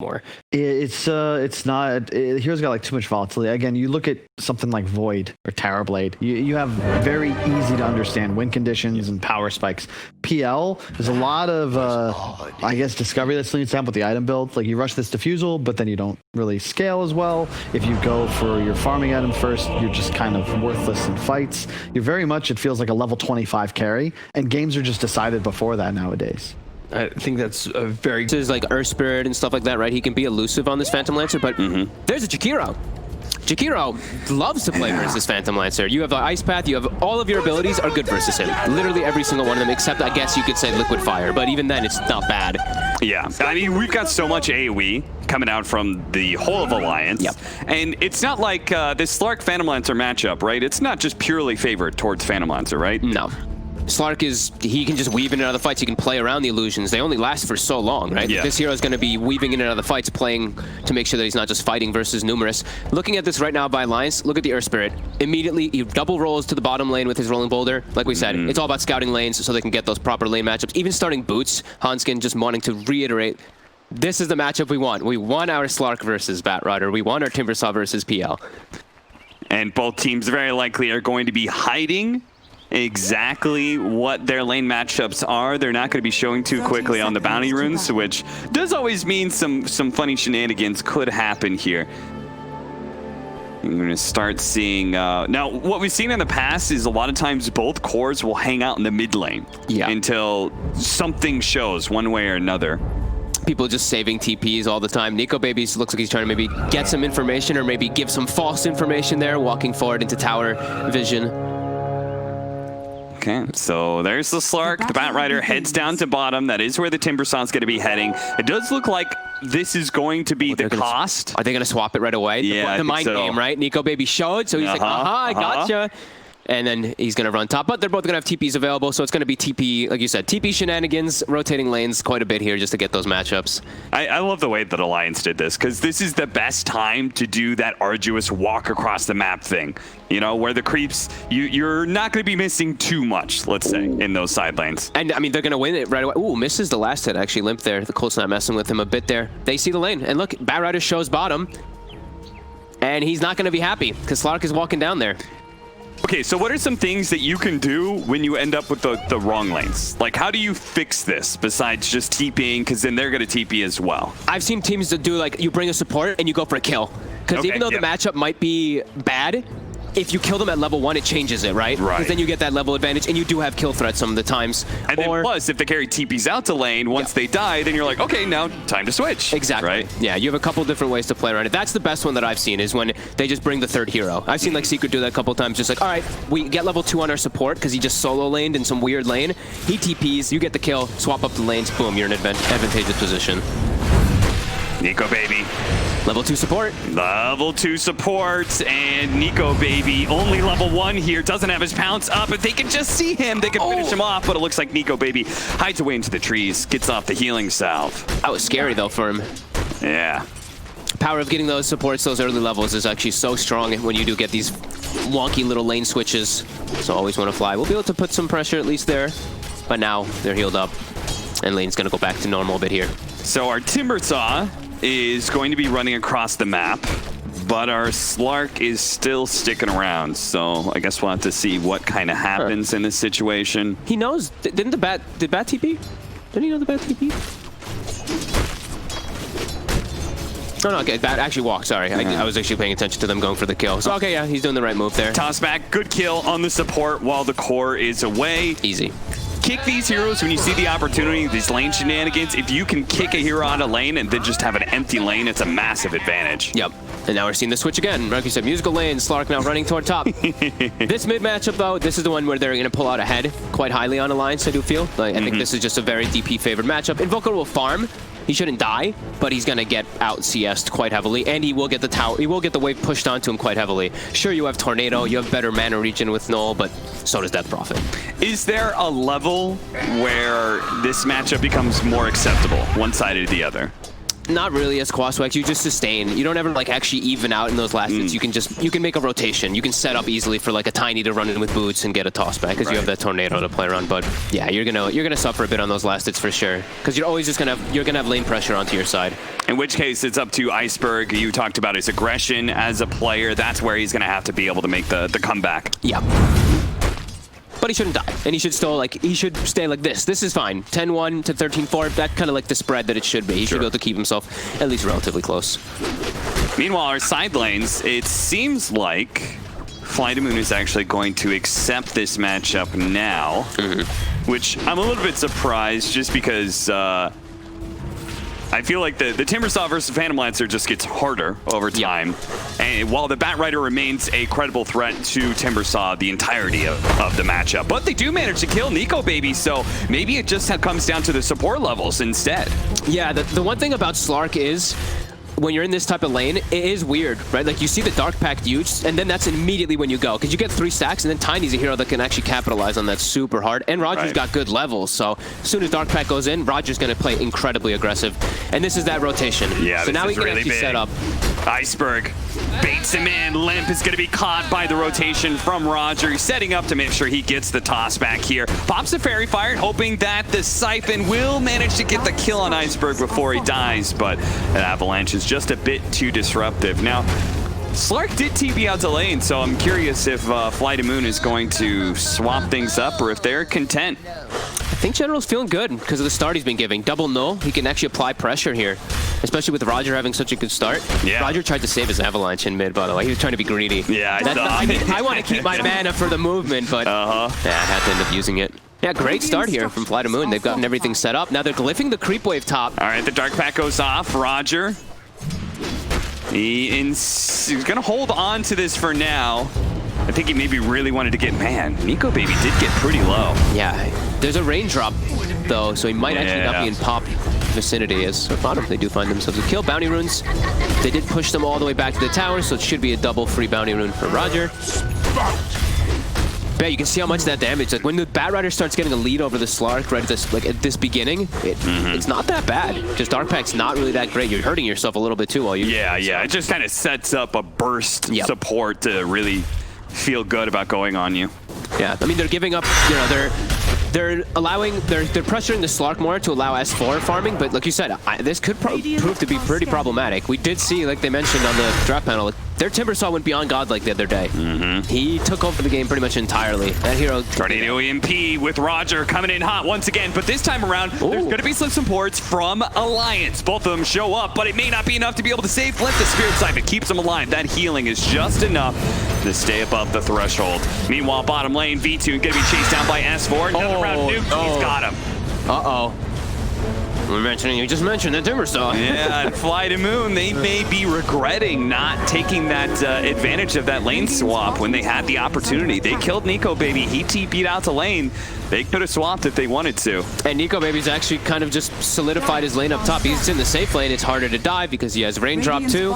more. It's not. Hero's got like too much volatility. Again, you look at something like Void or Terrorblade. You have very easy to understand win conditions and power spikes. PL, there's a lot of I guess discovery that's leads down with the item build. Like you rush this diffusal, but then you don't really scale as well. If you go for your farming item first, you're just kind of worthless in fights. You're very much, it feels like a level 25 carry, and games are just decided before that nowadays. I think that's a very... This is like Earth Spirit and stuff like that, right? He can be elusive on this Phantom Lancer, but there's a Jakiro. Jakiro loves to play versus Phantom Lancer. You have the Ice Path, you have all of your abilities are good versus him. Literally every single one of them, except I guess you could say Liquid Fire, but even then it's not bad. Yeah, I mean, we've got so much AoE coming out from the whole of Alliance, and it's not like this Slark Phantom Lancer matchup, right? It's not just purely favored towards Phantom Lancer, right? No. Slark he can just weave in and out of the fights. He can play around the illusions. They only last for so long, right? Yeah. This hero is going to be weaving in and out of the fights, playing to make sure that he's not just fighting versus numerous. Looking at this right now by Alliance, look at the Earth Spirit. Immediately, he double rolls to the bottom lane with his rolling boulder. Like we said, it's all about scouting lanes so they can get those proper lane matchups. Even starting boots, Hanskin just wanting to reiterate, this is the matchup we want. We want our Slark versus Batrider. We want our Timbersaw versus PL. And both teams very likely are going to be hiding exactly what their lane matchups are. They're not going to be showing too quickly on the bounty runes, which does always mean some funny shenanigans could happen here. You're going to start seeing... now, what we've seen in the past is a lot of times both cores will hang out in the mid lane until something shows one way or another. People just saving TPs all the time. Nico Babies looks like he's trying to maybe get some information or maybe give some false information there, walking forward into tower vision. Okay, so there's the Slark. The Batrider heads down to bottom. That is where the Timbersaw's going to be heading. It does look like this is going to be the cost. Are they going to swap it right away? Yeah, the mind game, right? Nico Baby showed, so he's like, aha, I gotcha. And then he's going to run top, but they're both going to have TPs available, so it's going to be TP, like you said, TP shenanigans, rotating lanes quite a bit here just to get those matchups. I love the way that Alliance did this, because this is the best time to do that arduous walk across the map thing. You know, where the creeps, you're not going to be missing too much, let's say, in those side lanes. And, I mean, they're going to win it right away. Ooh, misses the last hit, actually, limp there. The Colt's not messing with him a bit there. They see the lane, and look, Batrider shows bottom, and he's not going to be happy, because Slark is walking down there. Okay, so what are some things that you can do when you end up with the wrong lanes? Like, how do you fix this besides just TPing? Because then they're going to TP as well. I've seen teams that do, like, you bring a support and you go for a kill. Because even though the matchup might be bad, if you kill them at level 1, it changes it, right? Right. Because then you get that level advantage, and you do have kill threats some of the times. And then plus, if the carry TPs out to lane, once they die, then you're like, okay, now time to switch. Exactly. Right? Yeah, you have a couple different ways to play around it. That's the best one that I've seen, is when they just bring the third hero. I've seen like Secret do that a couple times, just like, all right, we get level 2 on our support, because he just solo laned in some weird lane. He TPs, you get the kill, swap up the lanes, boom, you're in an advantageous position. Nico Baby. Level 2 support. Level 2 support, and Nico Baby, only level 1 here, doesn't have his pounce up. If they can just see him, they can finish him off, but it looks like Nico Baby hides away into the trees, gets off the healing salve. That was scary, though, for him. Yeah. Power of getting those supports, those early levels, is actually so strong when you do get these wonky little lane switches. So always want to fly. We'll be able to put some pressure at least there, but now they're healed up, and lane's going to go back to normal a bit here. So our Timbersaw is going to be running across the map, but our Slark is still sticking around. So I guess we'll have to see what kind of happens in this situation. He knows. Did Bat TP? Didn't he know the Bat TP? Oh, no, okay, Bat actually walked, sorry. I was actually paying attention to them going for the kill. So, okay, yeah, he's doing the right move there. Toss back, good kill on the support while the core is away. Easy. Kick these heroes when you see the opportunity, these lane shenanigans. If you can kick a hero out of lane and then just have an empty lane, it's a massive advantage. Yep. And now we're seeing the switch again. Like you said, musical lane, Slark now running toward top. This mid matchup, though, this is the one where they're going to pull out ahead quite highly on Alliance, I do feel. Like, I think this is just a very DP favored matchup. Invoker will farm. He shouldn't die, but he's going to get out CS'd quite heavily, and he will get the tower. He will get the wave pushed onto him quite heavily. Sure, you have Tornado, you have better mana regen with Null, but so does Death Prophet. Is there a level where this matchup becomes more acceptable, one side or the other? Not really as Quaswex. You just sustain. You don't ever like actually even out in those last hits. You can make a rotation. You can set up easily for like a Tiny to run in with boots and get a toss back because you have that tornado to play around. But yeah, you're gonna suffer a bit on those last hits for sure because you're always just gonna have lane pressure onto your side. In which case, it's up to Iceberg. You talked about his aggression as a player. That's where he's gonna have to be able to make the comeback. Yeah. But he shouldn't die, and he should still he should stay like this. This is fine. 10-1 to 13-4. That's kind of like the spread that it should be. He should be able to keep himself at least relatively close. Meanwhile, our side lanes, it seems like FlyToMoon is actually going to accept this matchup now, which I'm a little bit surprised just because I feel like the Timbersaw versus Phantom Lancer just gets harder over time. And while the Batrider remains a credible threat to Timbersaw the entirety of the matchup. But they do manage to kill Nico Baby, so maybe it just comes down to the support levels instead. Yeah, the one thing about Slark is when you're in this type of lane, it is weird, right? Like you see the Dark Pact huge, and then that's immediately when you go. Because you get 3 stacks, and then Tiny's a hero that can actually capitalize on that super hard. And Roger's got good levels, so as soon as Dark Pact goes in, Roger's going to play incredibly aggressive. And this is that rotation. Yeah, so now he can really actually set up. Iceberg baits him in. Limp is going to be caught by the rotation from Roger. He's setting up to make sure he gets the toss back here. Pops the Fairy Fire, hoping that the Siphon will manage to get the kill on Iceberg before he dies, but an Avalanche is just a bit too disruptive. Now, Slark did TP out to lane, so I'm curious if FlyToMoon is going to swap things up or if they're content. I think General's feeling good because of the start he's been giving. Double null, he can actually apply pressure here, especially with Roger having such a good start. Yeah. Roger tried to save his Avalanche in mid, by the way. He was trying to be greedy. Yeah, I want to keep my mana for the movement, but yeah, I had to end up using it. Yeah, great start here from FlyToMoon. They've gotten everything set up. Now they're glyphing the creep wave top. All right, the Dark Pact goes off. Roger. He's going to hold on to this for now. I think he maybe really wanted to get... Man, Nico Baby did get pretty low. Yeah, there's a raindrop, though, so he might actually not be in pop vicinity as bottom. They do find themselves a kill. Bounty runes. They did push them all the way back to the tower, so it should be a double free bounty rune for Roger. But you can see how much that damage. Like when the Batrider starts getting a lead over the Slark right at this beginning, it's not that bad. Just Dark Pact's not really that great. You're hurting yourself a little bit too while you. Yeah. It just kind of sets up a burst support to really feel good about going on you. Yeah, I mean they're giving up. You know, they're pressuring the Slark more to allow S4 farming, but like you said, this could prove to be pretty problematic. We did see, like they mentioned on the draft panel, their Timbersaw went beyond godlike the other day. He took over the game pretty much entirely. That hero... Tornado EMP with Roger coming in hot once again, but this time around, there's going to be some supports from Alliance. Both of them show up, but it may not be enough to be able to save Flint. The Spirit Siphon keeps him alive. That healing is just enough to stay above the threshold. Meanwhile, bottom lane, V2 going to be chased down by S4. Another round nuke, he's got him. You just mentioned the Timbersaw. Yeah, and FlyToMoon, they may be regretting not taking that advantage of that lane swap when they had the opportunity. They killed Nico Baby. He TP'd out to lane. They could have swapped if they wanted to. And Nico Baby's actually kind of just solidified his lane up top. He's in the safe lane. It's harder to dive because he has raindrop too.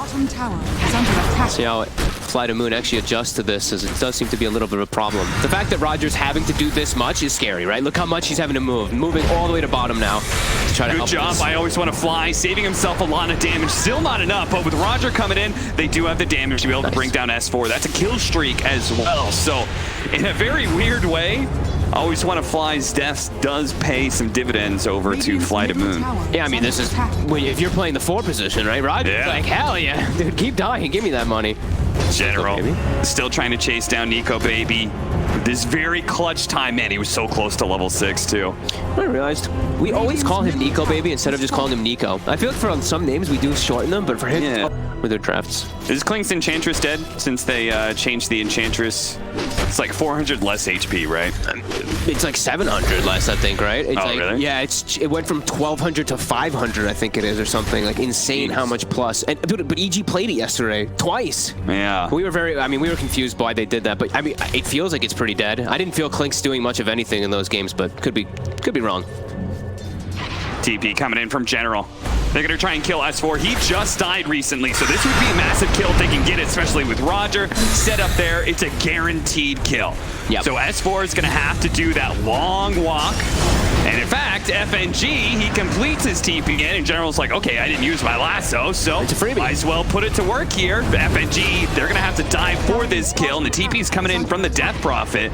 See how FlyToMoon actually adjusts to this, as it does seem to be a little bit of a problem. The fact that Roger's having to do this much is scary, right? Look how much he's having to move. Moving all the way to bottom now to try to help. Good job. I always want to fly, saving himself a lot of damage. Still not enough, but with Roger coming in, they do have the damage to be able to bring down S4. That's a kill streak as well. So in a very weird way, Always Want to Fly's deaths does pay some dividends over to FlyToMoon. Yeah, I mean, this is, if you're playing the 4 position, right? Roger's like, hell yeah, dude, keep dying, give me that money. General still trying to chase down Nico Baby. This very clutch time, man, he was so close to level 6 too. I realized we always call him Nico Baby instead of just calling him Nico. I feel like for some names we do shorten them, but for him, with their drafts. Is Klink's Enchantress dead since they changed the Enchantress? It's like 400 less HP, right? It's like 700 less, I think, right? It's like, really? Yeah, it went from 1200 to 500, I think it is, or something. Like insane how much plus. And dude, but EG played it yesterday twice. Yeah. We were confused by why they did that, but I mean, it feels like it's pretty dead. I didn't feel Klink's doing much of anything in those games, but could be wrong. TP coming in from General. They're going to try and kill S4. He just died recently, so this would be a massive kill if they can get it, especially with Roger set up there. It's a guaranteed kill. Yep. So S4 is going to have to do that long walk And in fact, FNG, he completes his TP and General's like, okay, I didn't use my lasso, so It's a freebie. might as well put it to work here. FNG, they're going to have to dive for this kill, and the TP's coming in from the Death Prophet.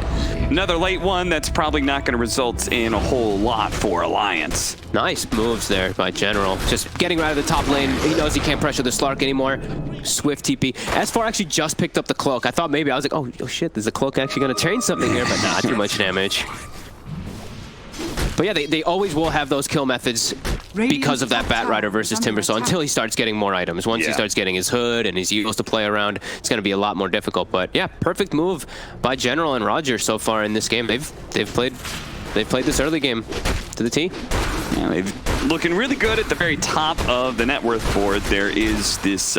Another late one that's probably not going to result in a whole lot for Alliance. Nice moves there by General. Just getting right out of the top lane. He knows he can't pressure the Slark anymore. Swift TP. S4 actually just picked up the cloak. I thought maybe, I was like, oh shit, is the cloak actually going to change something here? But not too much damage. But yeah, they always will have those kill methods because of that Batrider versus Timbersaw until he starts getting more items. Once he starts getting his hood and his eagles to play around, it's going to be a lot more difficult. But yeah, perfect move by General and Roger so far in this game. They've played this early game to the T. Yeah, they've looking really good at the very top of the net worth board. There is this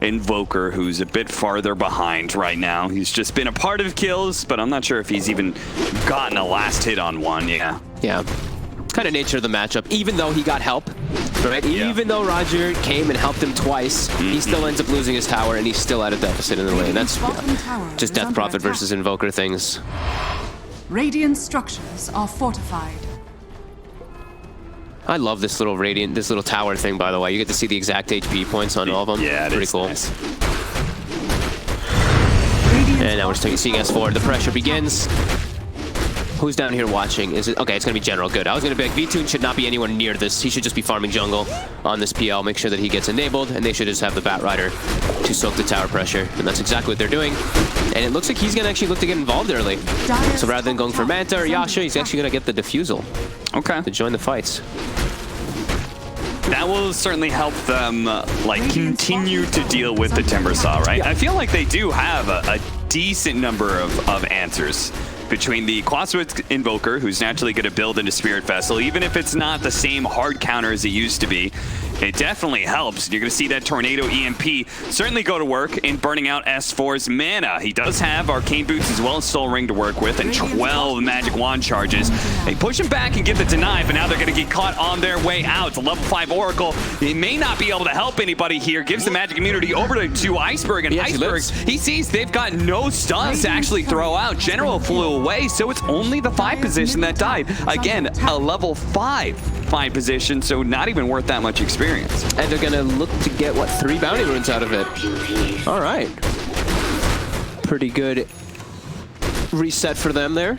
Invoker who's a bit farther behind right now. He's just been a part of kills, but I'm not sure if he's even gotten a last hit on one. Yeah. Kind of nature of the matchup. Even though he got help, right? Even though Roger came and helped him twice, he still ends up losing his tower, and he's still at a deficit in the lane. That's just Death Prophet versus Invoker things. Radiant structures are fortified. I love this little radiant, this little tower thing, by the way. You get to see the exact HP points on all of them. Yeah, pretty cool. Nice. And now we're seeing S4. The pressure begins. Who's down here watching? Is it okay? It's gonna be General. Good. I was gonna be like, V-Tune should not be anywhere near this. He should just be farming jungle on this PL. Make sure that he gets enabled, and they should just have the Batrider to soak the tower pressure. And that's exactly what they're doing. And it looks like he's gonna actually look to get involved early. So rather than going for Manta or Yasha, he's actually gonna get the defusal. Okay. To join the fights. That will certainly help them continue to deal with the Timbersaw, right? I feel like they do have a decent number of answers between the Quaswitz Invoker, who's naturally going to build into Spirit Vessel, even if it's not the same hard counter as it used to be. It definitely helps. You're going to see that Tornado EMP certainly go to work in burning out S4's mana. He does have Arcane Boots as well as Soul Ring to work with, and 12 Magic Wand charges. They push him back and get the deny, but now they're going to get caught on their way out. It's a level 5 Oracle. He may not be able to help anybody here. Gives the Magic Immunity over to Iceberg, and Iceberg, he sees they've got no stuns to actually throw out. General flew away, so it's only the 5 position that died. Again, a level 5 position, so not even worth that much experience. And they're gonna look to get, what, 3 bounty runes out of it. All right. Pretty good reset for them there.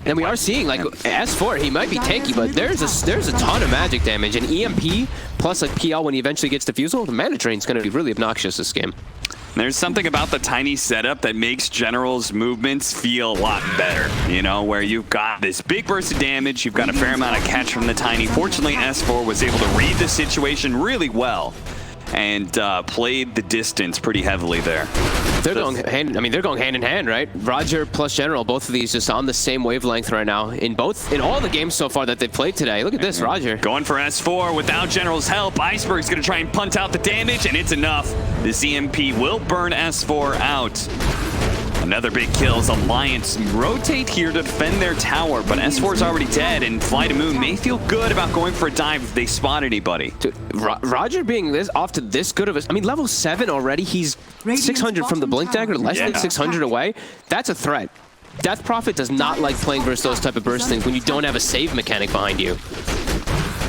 And we are seeing, like, S4, he might be tanky, but there's a ton of magic damage. And EMP plus a PL when he eventually gets defusal, the mana drain's gonna be really obnoxious this game. There's something about the tiny setup that makes General's movements feel a lot better, you know, where you've got this big burst of damage, you've got a fair amount of catch from the tiny. Fortunately, S4 was able to read the situation really well and played the distance pretty heavily there. They're going hand, they're going hand in hand, right? Roger plus General, both of these just on the same wavelength right now in all the games so far that they've played today. Look at this, Roger. Going for S4 without General's help. Iceberg's gonna try and punt out the damage, and it's enough. This EMP will burn S4 out. Another big kills. Alliance rotate here to defend their tower, but S4's already dead, and Fly to Moon may feel good about going for a dive if they spot anybody. Dude, Roger being off to this good of a... level 7 already. He's 600 from the Blink Dagger, less than 600 away. That's a threat. Death Prophet does not like playing versus those type of burst things when you don't have a save mechanic behind you.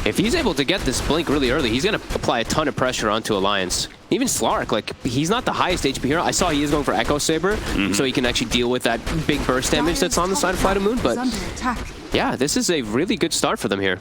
If he's able to get this blink really early, he's going to apply a ton of pressure onto Alliance. Even Slark, like, he's not the highest HP hero. I saw he is going for Echo Saber, so he can actually deal with that big burst damage that's on the side of Fly to Moon. But yeah, this is a really good start for them here.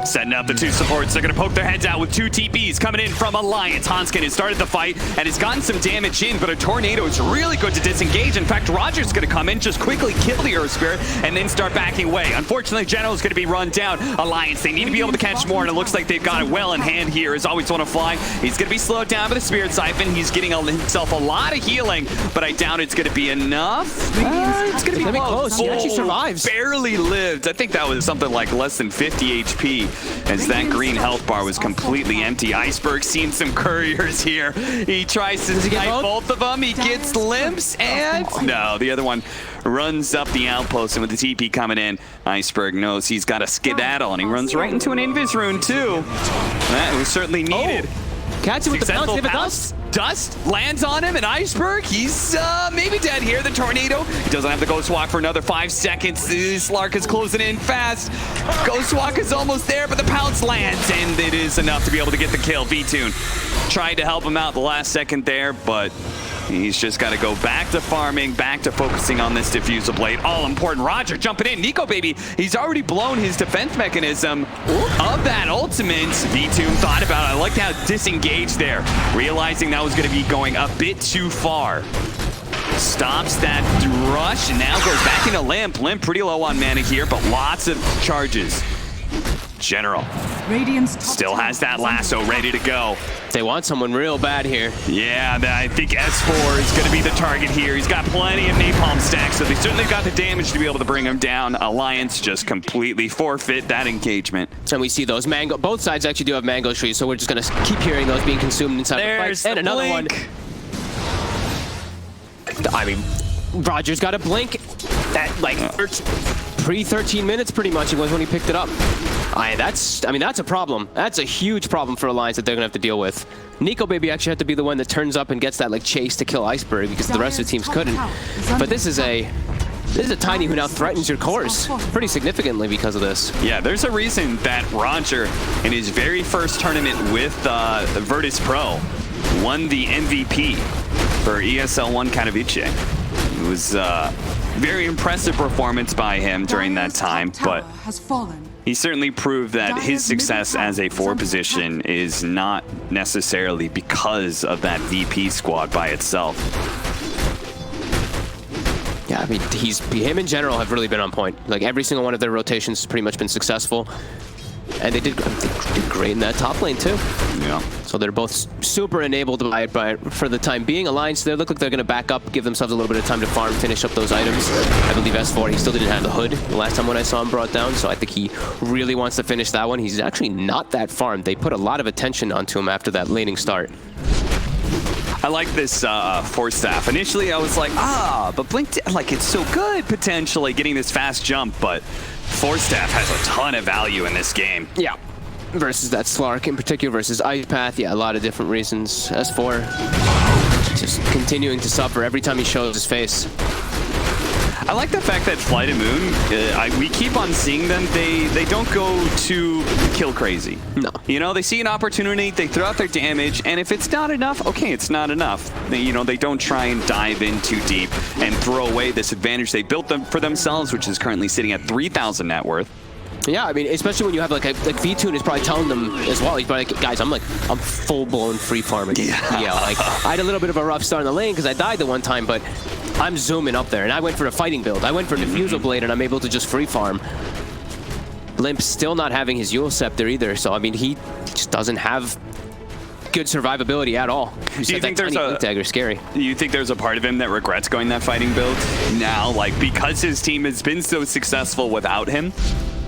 Setting up the 2 supports. They're going to poke their heads out with 2 TPs coming in from Alliance. Hanskin has started the fight and has gotten some damage in, but a Tornado is really good to disengage. In fact, Roger's going to come in, just quickly kill the Earth Spirit, and then start backing away. Unfortunately, General's going to be run down. Alliance, they need to be able to catch more, and it looks like they've got it well in hand here. As always want to fly. He's going to be slowed down by the Spirit Siphon. He's getting himself a lot of healing, but I doubt it's going to be enough. It's going to be close. He actually survives. Barely lived. I think that was something like less than 50 HP. As that green health bar was completely empty. Iceberg seeing some couriers here. He tries to snipe both of them. He gets limps, and no, the other one runs up the outpost, and with the TP coming in, Iceberg knows he's got a skedaddle, and he runs right into an Invis rune too. That was certainly needed. Catch him with the bounce. If it does. Dust lands on him, an iceberg. He's maybe dead here. The tornado. He doesn't have the ghost walk for another 5 seconds. Slark is closing in fast. Ghost walk is almost there, but the pounce lands, and it is enough to be able to get the kill. V-Tune tried to help him out the last second there, but he's just got to go back to farming, back to focusing on this diffusal blade. All important. Roger jumping in. Nico, baby, he's already blown his defense mechanism of that ultimate. V-Tune thought about it. I liked how disengaged there, realizing that was going to be going a bit too far. Stops that rush and now goes back into Limp. Limp pretty low on mana here, but lots of charges. General still has that lasso ready to go. They want someone real bad here. Yeah, I think S4 is going to be the target here. He's got plenty of napalm stacks, so they certainly got the damage to be able to bring him down. Alliance just completely forfeit that engagement. And we see those mango. Both sides actually do have mango trees, so we're just going to keep hearing those being consumed inside There's the fight. And the another blink. one. I mean, Roger's got a blink. That like pre-13 minutes, pretty much, it was when he picked it up. That's a problem. That's a huge problem for Alliance that they're gonna have to deal with. Nico baby actually had to be the one that turns up and gets that like chase to kill Iceberg because the rest of the teams couldn't. But this is a Tiny who now threatens your cores pretty significantly because of this. Yeah, there's a reason that Roger, in his very first tournament with Virtus Pro, won the MVP for ESL 1 Katowice. It was a very impressive performance by him during that time, but he certainly proved that his success as a 4 position is not necessarily because of that VP squad by itself. Yeah, I mean, him in general have really been on point. Like, every single one of their rotations has pretty much been successful. And they did great in that top lane, too. Yeah. So they're both super enabled by it for the time being. Alliance, they look like they're going to back up, give themselves a little bit of time to farm, finish up those items. I believe S4, he still didn't have the hood the last time when I saw him brought down, so I think he really wants to finish that one. He's actually not that farmed. They put a lot of attention onto him after that laning start. I like this Force Staff. Initially, I was like, but Blink, like, it's so good, potentially, getting this fast jump, but Force Staff has a ton of value in this game. Yeah. Versus that Slark in particular, versus Ice Path. Yeah, a lot of different reasons. S4 just continuing to suffer every time he shows his face. I like the fact that Flight of Moon, we keep on seeing them, they don't go too kill crazy. No. You know, they see an opportunity, they throw out their damage, and if it's not enough, okay, it's not enough. They don't try and dive in too deep and throw away this advantage they built for themselves, which is currently sitting at 3,000 net worth. Yeah, I mean, especially when you have like V-Tune is probably telling them as well. He's probably like, guys, I'm full-blown free farming. Yeah, like I had a little bit of a rough start in the lane because I died the one time, but I'm zooming up there, and I went for a fighting build. I went for a diffusal blade, and I'm able to just free farm. Limp's still not having his Yule Scepter either, so I mean, he just doesn't have good survivability at all. Do you think there's scary? Do you think there's a part of him that regrets going that fighting build now, like because his team has been so successful without him?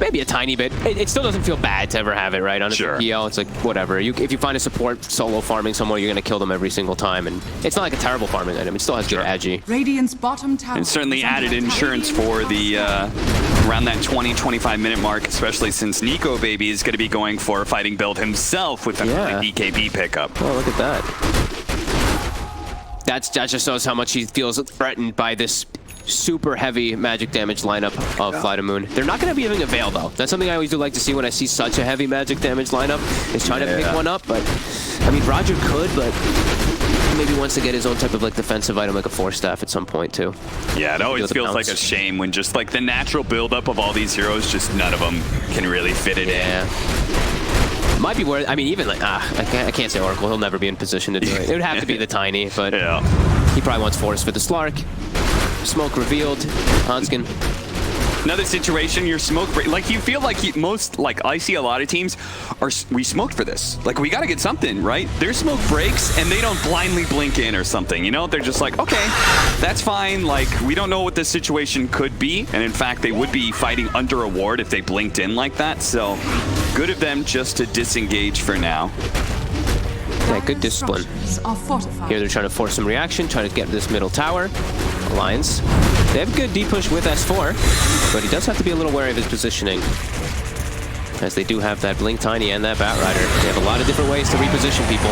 Maybe a tiny bit. It still doesn't feel bad to ever have it, right? On a PL, it's like, whatever. If you find a support solo farming somewhere, you're going to kill them every single time. And it's not like a terrible farming item. It still has good agi. Radiant's bottom tower. And certainly added insurance for the around that 20-25 minute mark, especially since Nico Baby is going to be going for a fighting build himself with the EKB pickup. Oh, look at that. That just shows how much he feels threatened by this super heavy magic damage lineup of Flight of Moon. They're not going to be having a Veil, though. That's something I always do like to see when I see such a heavy magic damage lineup, is trying to pick one up. But, I mean, Roger could, but maybe wants to get his own type of, like, defensive item, like a Force Staff at some point, too. Yeah, it always feels like a shame when just, like, the natural buildup of all these heroes, just none of them can really fit it in. Might be worth, I mean, even like, I can't say Oracle. He'll never be in position to do it. It would have to be the Tiny, but he probably wants Force for the Slark. Smoke revealed. Hanskin. Another situation, your smoke break. Like, you feel like I see a lot of teams we smoked for this. Like, we got to get something, right? Their smoke breaks and they don't blindly blink in or something, you know? They're just like, okay, that's fine. Like, we don't know what this situation could be. And in fact, they would be fighting under a ward if they blinked in like that. So good of them just to disengage for now. Yeah, good discipline. Here they're trying to force some reaction, trying to get this middle tower. Alliance. They have a good D push with S4, but he does have to be a little wary of his positioning. as they do have that Blink Tiny and that Batrider. They have a lot of different ways to reposition people.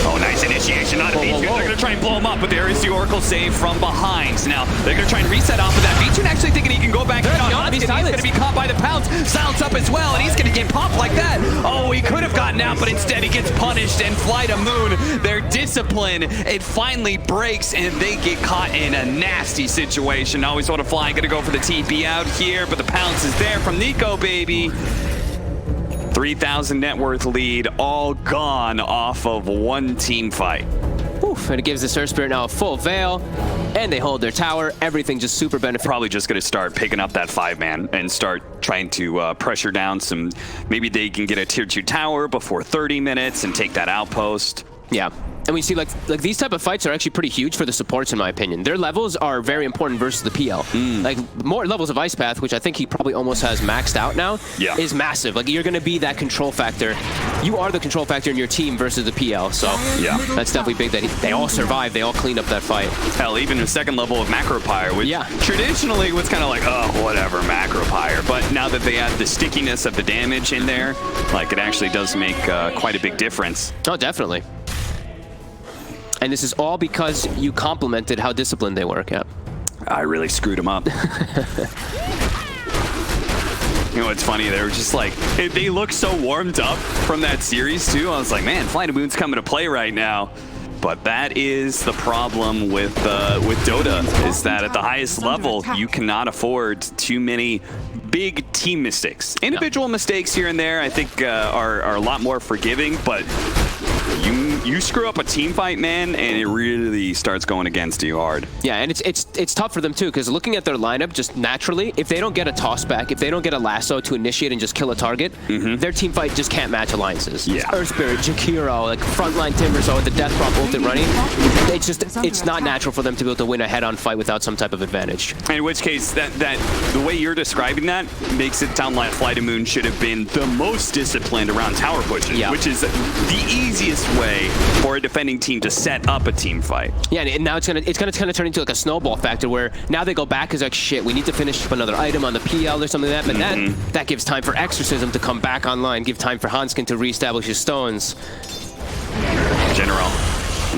Oh, nice initiation on V2. They're going to try and blow him up, but there is the Oracle save from behind. Now, they're going to try and reset off of that. V2 actually thinking he can go back. He's going to be caught by the pounce. Silence up as well, and he's going to get popped like that. Oh, he could have gotten out, but instead he gets punished, and Fly to Moon, their discipline, it finally breaks, and they get caught in a nasty situation. Always want to Fly, going to go for the TP out here, but the pounce is there from Nico, baby. 3,000 net worth lead, all gone off of one team fight. Oof, and it gives the Surf Spirit now a full veil, and they hold their tower. Everything just super beneficial. Probably just going to start picking up that 5-man and start trying to pressure down some. Maybe they can get a tier 2 tower before 30 minutes and take that outpost. Yeah. And we see like these type of fights are actually pretty huge for the supports, in my opinion. Their levels are very important versus the PL. Like more levels of Ice Path, which I think he probably almost has maxed out now, is massive. Like you're going to be that control factor. You are the control factor in your team versus the PL. So that's definitely big that they all survive. They all clean up that fight. Hell, even a second level of Macro Pyre, which traditionally was kind of like, oh, whatever, Macro Pyre. But now that they have the stickiness of the damage in there, like it actually does make quite a big difference. Oh, definitely. And this is all because you complimented how disciplined they were, Cap. I really screwed them up. You know what's funny? They were just like, they look so warmed up from that series too. I was like, man, Fly to Moon's coming to play right now. But that is the problem with Dota, is that at the highest level, you cannot afford too many big team mistakes. Individual mistakes here and there, I think, are a lot more forgiving, but you screw up a team fight, man, and it really starts going against you hard. Yeah, and it's tough for them too, because looking at their lineup just naturally, if they don't get a toss back, if they don't get a lasso to initiate and just kill a target, their team fight just can't match alliances. Yeah. Earth Spirit, Jakiro, like frontline Timbersaw with the Death Prop ultimate running, it's not natural for them to be able to win a head-on fight without some type of advantage. In which case, that the way you're describing that makes it sound like Fly to Moon should have been the most disciplined around tower pushes, which is the easiest way for a defending team to set up a team fight. Yeah, and now it's gonna kind of turn into like a snowball factor where now they go back as like, shit, we need to finish up another item on the PL or something like that, but then that gives time for Exorcism to come back online, give time for Hanskin to reestablish his stones. General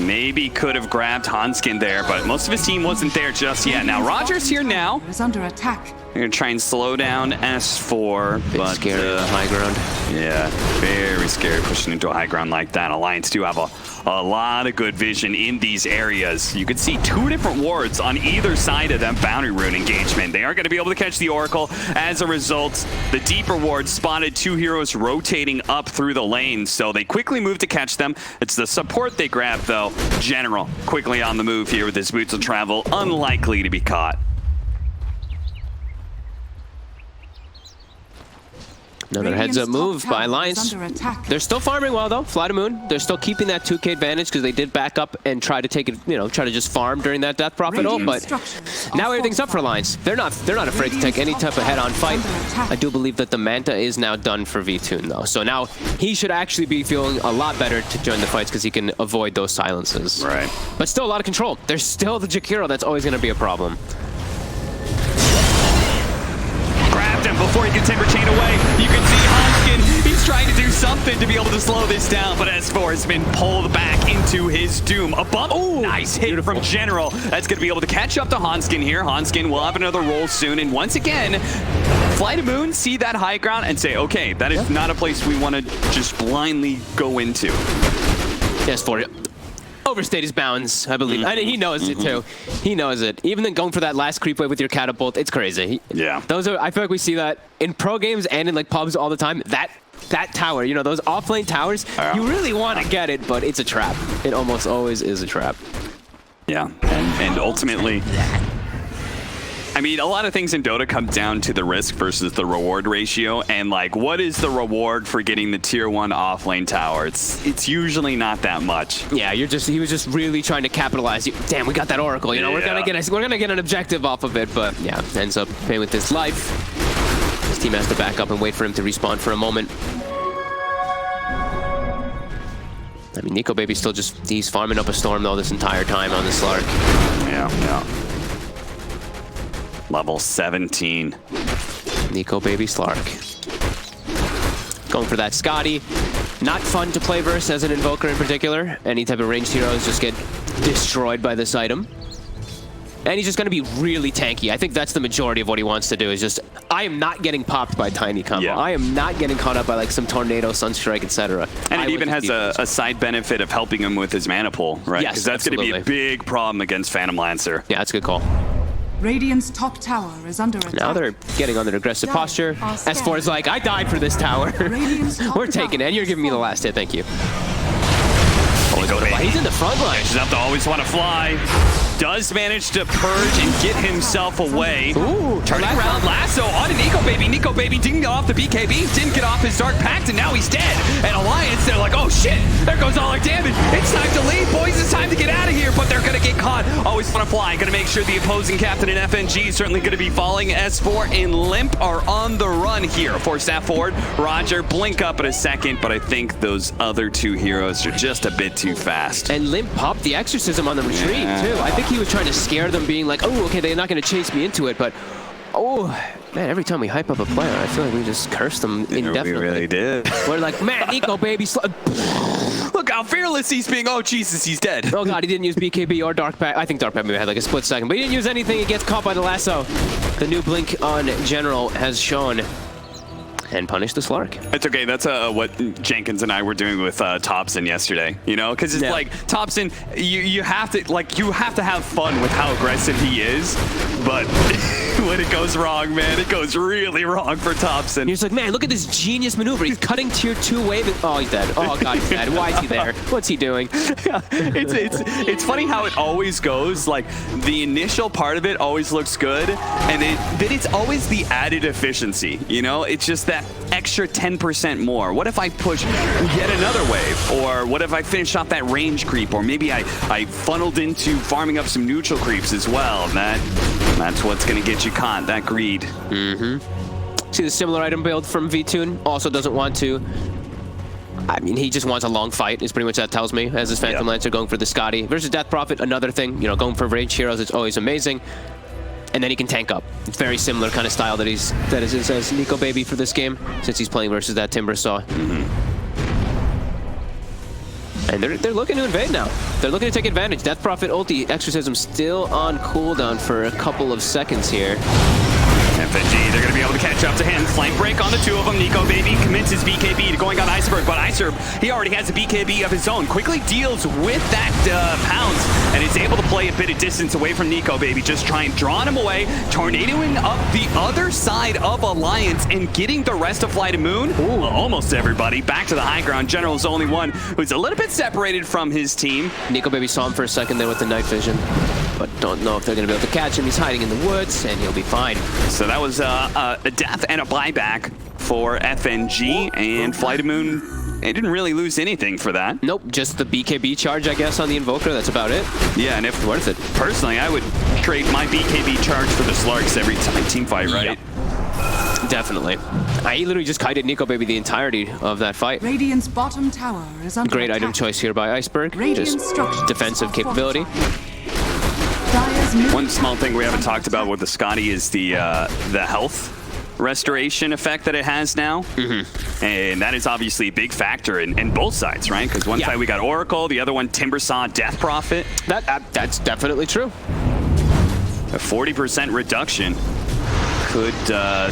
maybe could have grabbed Hanskin there, but most of his team wasn't there just yet. Now Roger's here now. Is under attack. They're gonna try and slow down S4, but scary high ground. Yeah, very scary pushing into a high ground like that. Alliance do have a lot of good vision in these areas. You can see 2 different wards on either side of that boundary rune engagement. They aren't going to be able to catch the Oracle. As a result, the deeper ward spotted 2 heroes rotating up through the lane, so they quickly move to catch them. It's the support they grab, though. General quickly on the move here with his boots of travel, unlikely to be caught. Another heads-up move by Alliance. They're still farming well, though. Fly to Moon. They're still keeping that 2K advantage because they did back up and try to take it, try to just farm during that Death Prophet ult. But now everything's up for Alliance. They're not afraid to take any type of head-on fight. I do believe that the Manta is now done for V2, though. So now he should actually be feeling a lot better to join the fights because he can avoid those silences. Right. But still a lot of control. There's still the Jakiro that's always going to be a problem. Grabbed him before he can timber chain away. You can see Hanskin, he's trying to do something to be able to slow this down, but S4 has been pulled back into his doom. A bump, nice hit from General. That's going to be able to catch up to Hanskin here. Hanskin will have another roll soon, and once again, Fly to Moon see that high ground and say, okay, that is not a place we want to just blindly go into. Yes, for it. Overstayed his bounds, I believe. And he knows it too. He knows it. Even then going for that last creep wave with your catapult, it's crazy. Those are, I feel like we see that in pro games and in like pubs all the time. That tower, those offlane towers, you really want to get it, but it's a trap. It almost always is a trap. Yeah, and ultimately, I mean, a lot of things in Dota come down to the risk versus the reward ratio, and like, what is the reward for getting the tier 1 offlane tower? It's usually not that much. Yeah, he was just really trying to capitalize. Damn, we got that Oracle. We're gonna get an objective off of it, but yeah, ends up paying with his life. His team has to back up and wait for him to respawn for a moment. I mean, Nico Baby's still he's farming up a storm though this entire time on the Slark. Yeah. Level 17. Nico Baby Slark. Going for that Scotty. Not fun to play versus as an Invoker in particular. Any type of ranged heroes just get destroyed by this item. And he's just going to be really tanky. I think that's the majority of what he wants to do is just, I am not getting popped by Tiny Combo. Yeah. I am not getting caught up by like some Tornado, Sunstrike, etc. And it even has a side benefit of helping him with his mana pool, right? Yes, because that's going to be a big problem against Phantom Lancer. Yeah, that's a good call. Radiant's top tower is under attack. Now they're getting on their aggressive posture. S4 is like, I died for this tower. We're taking it, and you're giving me the last hit. Thank you. He's in the front line. He's up to always want to fly. Does manage to purge and get himself away. Ooh, turning around, lasso onto Nico Baby. Nico Baby didn't get off the BKB, didn't get off his Dark Pact, and now he's dead. And Alliance, they're like, oh shit, there goes all our damage. It's time to leave, boys. It's time to get out of here, but they're going to get caught. Always want to fly. Going to make sure the opposing captain in FNG is certainly going to be falling. S4 and Limp are on the run here. Force that forward. Roger, blink up in a second, but I think those other two heroes are just a bit too fast. And Limp popped the Exorcism on the retreat, too. I think he was trying to scare them, being like, oh, okay, they're not going to chase me into it, but, oh, man, every time we hype up a player, I feel like we just curse them indefinitely. We really did. We're like, man, Nico Baby, look how fearless he's being. Oh, Jesus, he's dead. Oh, God, he didn't use BKB or Dark Pact. I think Dark Pact maybe had like a split second, but he didn't use anything. He gets caught by the lasso. The new blink on General has shown and punish the Slark. It's okay. That's what Jenkins and I were doing with Thompson yesterday. You know, because it's like Thompson, you have to have fun with how aggressive he is, but when it goes wrong, man, it goes really wrong for Thompson. You're just like, man, look at this genius maneuver. He's cutting tier 2 wave. Oh, he's dead. Oh God, he's dead. Why is he there? What's he doing? It's funny how it always goes. Like the initial part of it always looks good, and then it's always the added efficiency. You know, it's just that extra 10% more. What if I push yet another wave? Or what if I finish off that range creep? Or maybe I funneled into farming up some neutral creeps as well. That's what's going to get you caught, that greed. Mm-hmm. See the similar item build from V-Tune? Also doesn't want to. I mean, he just wants a long fight, is pretty much that tells me, as his Phantom Lancer going for the Scotty. Versus Death Prophet, another thing, you know, going for range heroes, it's always amazing. And then he can tank up. It's very similar kind of style that is as Nico Baby for this game, since he's playing versus that Timbersaw. And they're looking to invade now. They're looking to take advantage. Death Prophet ulti, Exorcism still on cooldown for a couple of seconds here. FNG, they're going to be able to catch up to him. Flank break on the two of them. Nico Baby commits his BKB to going on Iceberg, but Iceberg, he already has a BKB of his own. Quickly deals with that pounce, and is able to play a bit of distance away from Nico Baby, just drawing him away, tornadoing up the other side of Alliance, and getting the rest of Flight of Moon. Well, almost everybody back to the high ground. General's the only one who's a little bit separated from his team. Nico Baby saw him for a second there with the night vision, but don't know if they're going to be able to catch him. He's hiding in the woods, and he'll be fine. So that was a death and a buyback for FNG, and Flight of Moon, they didn't really lose anything for that. Nope, just the BKB charge, I guess, on the Invoker. That's about it. Yeah, and if worth it. Personally, I would trade my BKB charge for the Slarks every team fight, right? Yep. Definitely. I literally just kited Nico Baby the entirety of that fight. Radiant's bottom tower is under Great attack. item choice here by Iceberg. Radiant Just structures defensive are capability. One small thing we haven't talked about with the Scotty is the health restoration effect that it has now. And that is obviously a big factor in both sides, right? Because one side we got Oracle, the other one Timbersaw, Death Prophet. That's definitely true. A 40% reduction could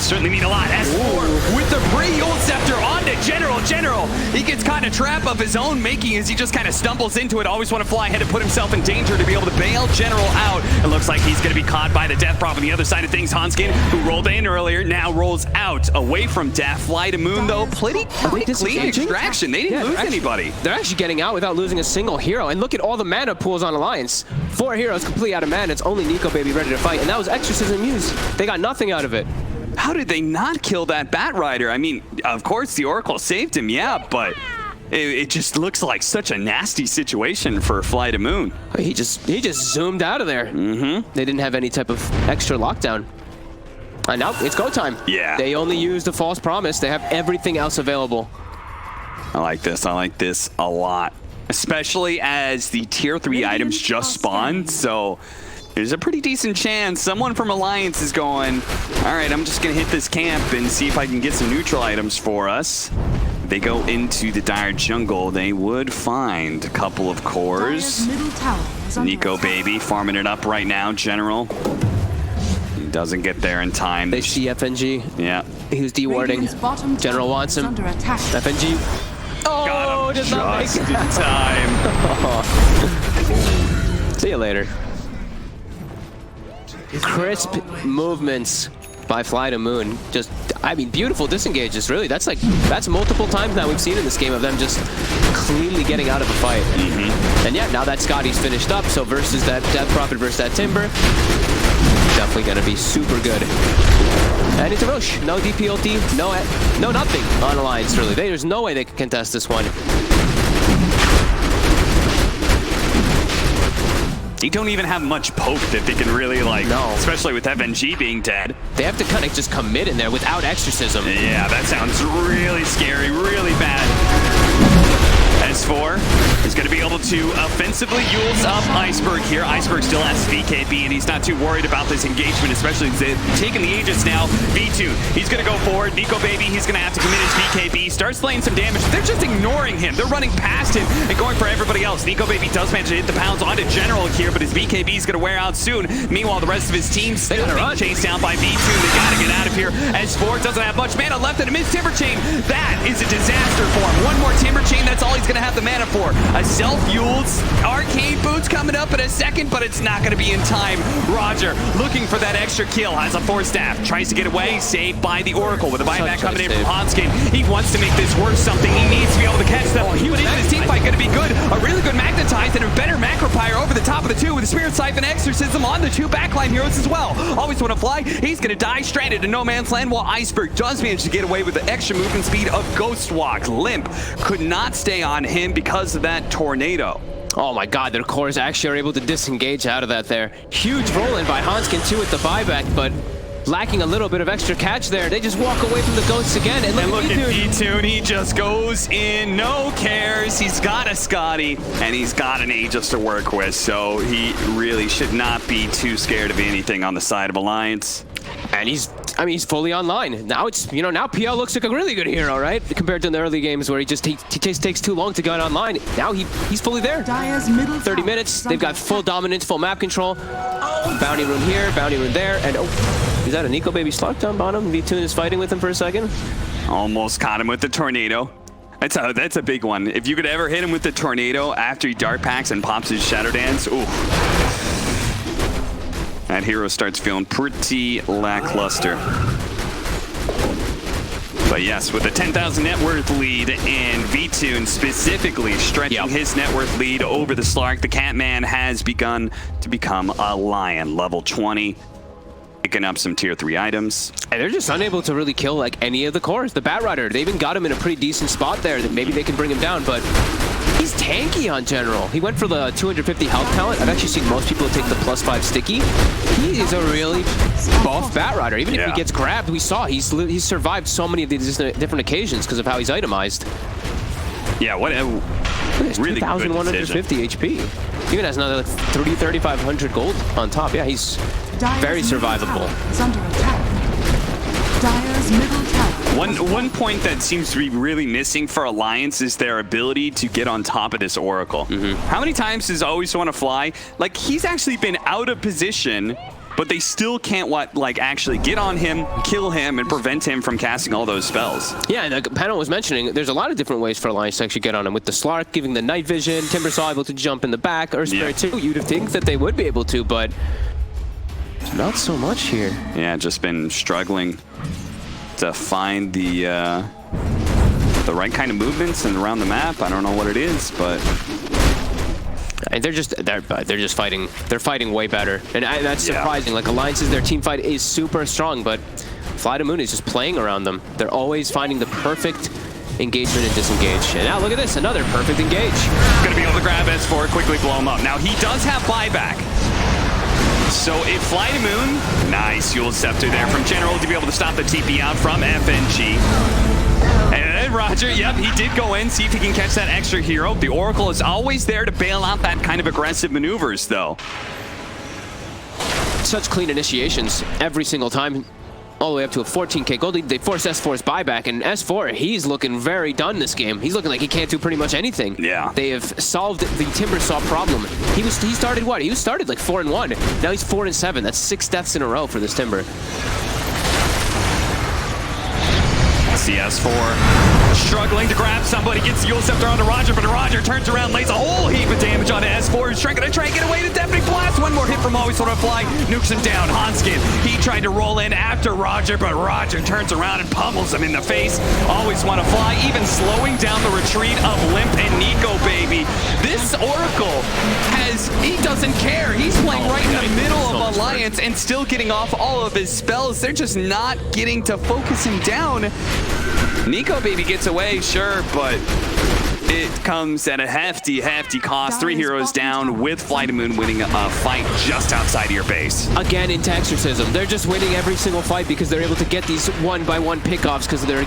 certainly mean a lot. S4 with the pre-ult scepter onto General. General, he gets kind of trap of his own making as he just kind of stumbles into it. Always want to fly ahead and put himself in danger to be able to bail General out. It looks like he's going to be caught by the Death Prophet on the other side of things. Hanskin, who rolled in earlier, now rolls out away from Death. Fly to Moon, though, pretty clean extraction. They didn't lose anybody. They're actually getting out without losing a single hero. And look at all the mana pools on Alliance. 4 heroes completely out of mana. It's only Nico Baby ready to fight. And that was Exorcism used. They got nothing out of it. How did they not kill that Batrider? I mean, of course the Oracle saved him, yeah, but it just looks like such a nasty situation for Fly to Moon. He just zoomed out of there. They didn't have any type of extra lockdown. And now it's go time. Yeah. They only used the false promise. They have everything else available. I like this. I like this a lot. Especially as the tier 3 items just spawned, so there's a pretty decent chance someone from Alliance is going, all right, I'm just going to hit this camp and see if I can get some neutral items for us. they go into the Dire jungle, they would find a couple of cores. Dire's middle tower is under Nico attack. Baby farming it up right now, General. He doesn't get there in time. They see FNG. Yeah. He was dewarding. Radiant's bottom tower General wants is him. under attack. FNG. Oh, does not Just make in it. time. See you later. Crisp movements by Fly to Moon. Just, I mean, beautiful disengages, really. That's multiple times now we've seen in this game of them just cleanly getting out of a fight. And yeah, now that Scotty's finished up, so versus that Death Prophet versus that Timber, definitely going to be super good. And it's a rush. No DP ulti, no nothing on Alliance, really. There's no way they can contest this one. They don't even have much poke that they can really, like, No. especially with FNG being dead. They have to kind of just commit in there without exorcism. Yeah, that sounds really scary, really bad. S4 is going to be able to offensively Yules up Iceberg here. Iceberg still has BKB, and he's not too worried about this engagement, especially as they've taken the Aegis now. V2, he's going to go forward. Nico Baby, he's going to have to commit his BKB. Starts laying some damage. They're just ignoring him. They're running past him and going for everybody else. Nico Baby does manage to hit the pounds onto General here, but his BKB is going to wear out soon. Meanwhile, the rest of his team still being chased down by V2. They got to get out of here. S4 doesn't have much mana left, and a missed Timber Chain. That is a disaster for him. One more Timber Chain, that's all he's going to have the mana for. A self-Yules arcane boots coming up in a second, but it's not going to be in time. Roger looking for that extra kill, has a Force Staff, tries to get away, saved by the Oracle with a buyback coming in from Hanskin. He wants to make this worth something. He needs to be able to catch them. He went into this team fight, going to be good. A really good Magnetize and a better Macropyre over the top of the two with a Spirit Siphon Exorcism on the two backline heroes as well. Always want to fly. He's going to die stranded in no man's land, while Iceberg does manage to get away with the extra movement speed of Ghost Walk. Limp could not stay on him because of that tornado. Oh my god, their cores actually are able to disengage out of that there. Huge roll-in by Hanskin too with the buyback, but lacking a little bit of extra catch there. They just walk away from the ghosts again. And look at V2, he just goes in, no cares. He's got a Scotty, and he's got an Aegis to work with, so he really should not be too scared of anything on the side of Alliance. And he's fully online. Now it's, now PL looks like a really good hero, right? Compared to in the early games where he just takes too long to get online. Now he's fully there. Dire's middle 30 tower minutes, is they've under got full attack. dominance, full map control. Bounty room here, bounty room there, and is that a Nico Baby Slark down bottom? V2 is fighting with him for a second. Almost caught him with the tornado. That's a big one. If you could ever hit him with the tornado after he Dark Packs and pops his Shadow Dance, ooh. That hero starts feeling pretty lackluster. But yes, with a 10,000 net worth lead and V2 specifically stretching his net worth lead over the Slark, the Catman has begun to become a lion. Level 20, picking up some tier 3 items. And they're just unable to really kill like any of the cores. The Batrider, they even got him in a pretty decent spot there that maybe they can bring him down, but he's tanky on General. He went for the 250 health talent. I've actually seen most people take the +5 sticky. He is a really buff Batrider. Even if he gets grabbed, we saw he's survived so many of these different occasions because of how he's itemized. Yeah, what a really good 2,150 HP. Even has another like 3,500 gold on top. Yeah, he's Dire's very middle survivable. tower is under attack. Dire's middle tower. One point that seems to be really missing for Alliance is their ability to get on top of this Oracle. How many times does Always Want to Fly? Like, he's actually been out of position, but they still can't actually get on him, kill him, and prevent him from casting all those spells. Yeah, and the panel was mentioning there's a lot of different ways for Alliance to actually get on him. With the Slark giving the night vision, Timbersaw able to jump in the back, or Spirit too. You'd think that they would be able to, but not so much here. Yeah, just been struggling to find the right kind of movements and around the map. I don't know what it is, but And they're just fighting. They're fighting way better, and that's surprising. Like Alliance's, their team fight is super strong, but Fly to Moon is just playing around them. They're always finding the perfect engagement and disengage. And now look at this, another perfect engage. Gonna be able to grab S4, quickly blow him up. Now he does have buyback. So if Fly to Moon, nice Yule Scepter there from General to be able to stop the TP out from FNG. And then Roger, yep, he did go in, see if he can catch that extra hero. The Oracle is always there to bail out that kind of aggressive maneuvers, though. Such clean initiations every single time. all the way up to a 14k gold lead. They force S4's buyback, and S4, he's looking very done this game. He's looking like he can't do pretty much anything. Yeah. They have solved the Timbersaw problem. He started what? He started like 4-1. Now he's 4-7. That's 6 deaths in a row for this Timber. CS4 struggling to grab somebody, gets the Yule Scepter onto Roger, but Roger turns around, lays a whole heap of damage onto S4, who's trying to get away to Deafening Blast. One more hit from Always Sort of Fly, nukes him down. Hanskin, he tried to roll in after Roger, but Roger turns around and pummels him in the face. Always Want to Fly, even slowing down the retreat of Limp and Nico, baby. This Oracle he doesn't care. He's playing right in the middle of Alliance and still getting off all of his spells. They're just not getting to focus him down. Nico baby gets away, sure, but it comes at a hefty cost. 3 heroes down with Fly to Moon winning a fight just outside of your base. Again, into Exorcism. They're just winning every single fight because they're able to get these 1-by-1 pickoffs because of their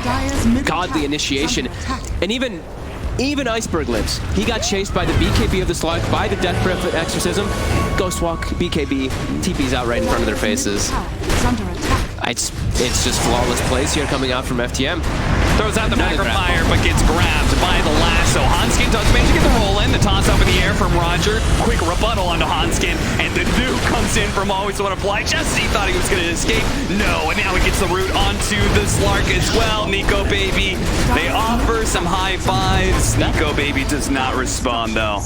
godly initiation. And even Iceberg lives. He got chased by the BKB of the Slark, by the Death Breath of Exorcism. Ghostwalk, BKB, TP's out right in front of their faces. It's just flawless plays here coming out from FTM. Throws out the Magnifier, but gets grabbed by the lasso. Hanskin does manage to get the roll in. The toss up in the air from Roger. Quick rebuttal onto Hanskin, and the nuke comes in from Always Want to Fly. Just as he thought he was going to escape. No, and now he gets the root onto the Slark as well. Nico baby, they offer some high fives. Nico baby does not respond though.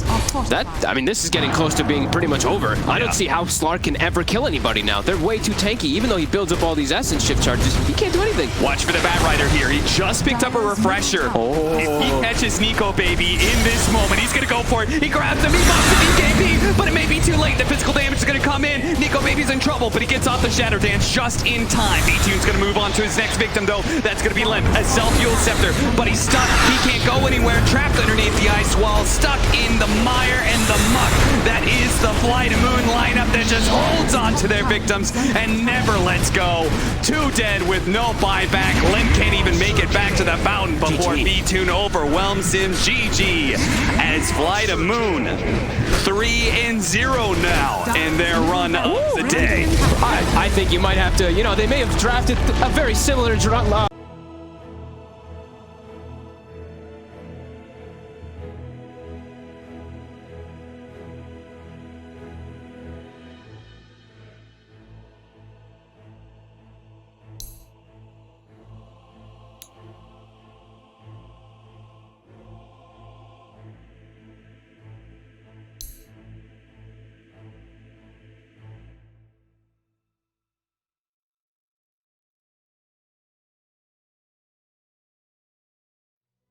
I mean, this is getting close to being pretty much over. I don't see how Slark can ever kill anybody now. They're way too tanky. Even though he builds up all these Essence Shift charges, he can't do anything. Watch for the Batrider here. He just picked up a refresher. If he catches Nico baby in this moment, he's gonna go for it. He grabs him, he buffs the BKB, but it may be too late. The physical damage is gonna come in. Nico baby's in trouble, but he gets off the Shadow Dance just in time. B-Tune's gonna move on to his next victim though. That's gonna be Limp, a self-fuel scepter, but he's stuck. He can't go anywhere, trapped underneath the ice wall, stuck in the mire and the muck. That is the Fly to Moon lineup that just holds on to their victims and never lets go. 2 dead with no buyback. Limp can't even make it back to the fountain before B-Tune overwhelms him. GG as Fly to Moon 3-0 now in their run of the day. I think you might have to, they may have drafted a very similar